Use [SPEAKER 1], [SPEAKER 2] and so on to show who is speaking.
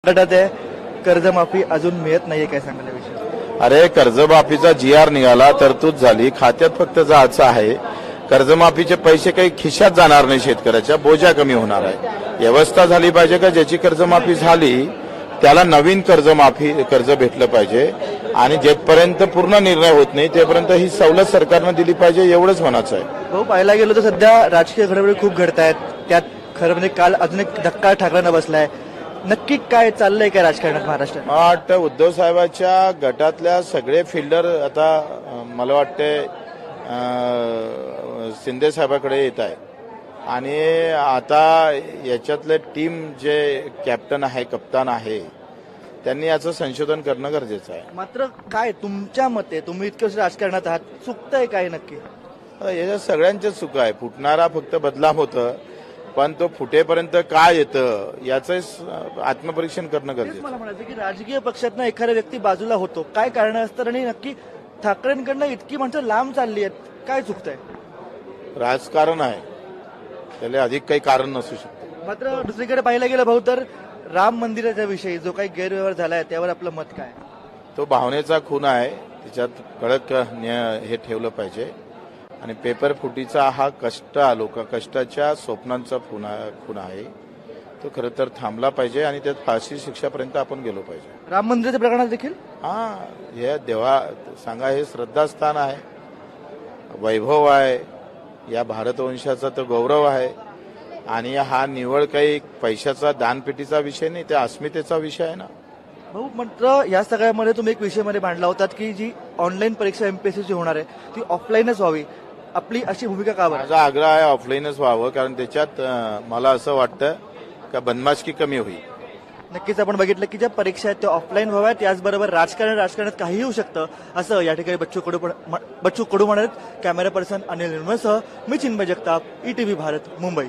[SPEAKER 1] गटात आहे, कर्जमाफी अजून मिळत नाहीये, काय सांगायला विषय?
[SPEAKER 2] अरे कर्जमाफीचा GR निघाला, तरतूद झाली, खात्यात फक्त जायचं आहे. कर्जमाफीचे पैसे काही खिशात जाणार नाही, शेतकऱ्याच्या बोजा कमी होणार आहे. व्यवस्था झाली पाहिजे का ज्याची कर्जमाफी झाली त्याला नवीन कर्ज भेटलं पाहिजे आणि जेपर्यंत पूर्ण निर्णय होत नाही तेपर्यंत ही सवलत सरकारनं दिली पाहिजे, एवढंच म्हणायचं आहे.
[SPEAKER 1] भाऊ, पाहायला गेलो तर सध्या राजकीय घडामोडी खूप घडत आहेत. त्यात खरं म्हणजे काल अजून एक धक्का ठाकरेंना बसलाय. नक्की काय चाललंय काय राजकारणात महाराष्ट्रात?
[SPEAKER 2] मला वाटतं उद्धव साहेबांच्या गटातल्या सगळे फिल्डर आता मला वाटते शिंदे साहेबाकडे येत आहे आणि आता याच्यातले टीम जे कॅप्टन आहे, कप्तान आहे, त्यांनी याचं संशोधन करणं गरजेचं आहे.
[SPEAKER 1] मात्र काय तुमच्या मते, तुम्ही इतकं वर्ष राजकारणात आहात, चुकतंय काय नक्की?
[SPEAKER 2] याच्यात सगळ्यांचे चुका आहे. फुटणारा फक्त बदनाम होतं, पण तो फुटेपर्यंत काय येतं याचं आत्मपरीक्षण करणं
[SPEAKER 1] तेच
[SPEAKER 2] गरजेचं.
[SPEAKER 1] मला म्हणायचं की राजकीय पक्षातनं एखादा व्यक्ती बाजूला होतो, काय कारण असतं आणि नक्की ठाकरेंकडनं इतकी माणसं लांब चालली आहेत, काय चुकतंय?
[SPEAKER 2] राजकारण आहे, त्याला अधिक काही कारण नसू शकतं.
[SPEAKER 1] मात्र दुसरीकडे पाहिलं गेलं भाऊ तर राम मंदिराच्या विषयी जो काही गैरव्यवहार झालाय त्यावर आपलं मत काय?
[SPEAKER 2] तो भावनेचा खून आहे, त्याच्यात कडक हे ठेवलं पाहिजे आणि पेपर फुटीचा हा कष्टाच्या स्वप्नांचा खून आहे. तो खरं तर थांबला पाहिजे आणि त्यात फाशी शिक्षापर्यंत आपण गेलो पाहिजे.
[SPEAKER 1] राम मंदिराच्या प्रकरणात देखील
[SPEAKER 2] हे देवा सांगा, हे श्रद्धास्थान आहे, वैभव आहे, या भारतवंशाचा तो गौरव आहे आणि हा निवळ काही पैशाचा दानपेटीचा विषय नाही, त्या अस्मितेचा विषय आहे ना.
[SPEAKER 1] भाऊ, मात्र या सगळ्यामध्ये तुम्ही एक विषयामध्ये मांडला होतात की जी ऑनलाईन परीक्षा MPSCची होणार आहे ती ऑफलाईनच व्हावी. आपली अशी भूमिका का बरं?
[SPEAKER 2] माझा आग्रह आहे ऑफलाईनच व्हावं, कारण त्याच्यात मला असं वाटतं का बदमाशकी कमी होईल.
[SPEAKER 1] नक्कीच आपण बघितलं की ज्या परीक्षा आहेत त्या ऑफलाईन व्हाव्यात, त्याचबरोबर राजकारणात काहीही होऊ शकतं असं या ठिकाणी बच्चू कडू म्हणाले. कॅमेरा पर्सन अनिल निर्मळसह मी चिन्मय जगताप, ETV भारत, मुंबई.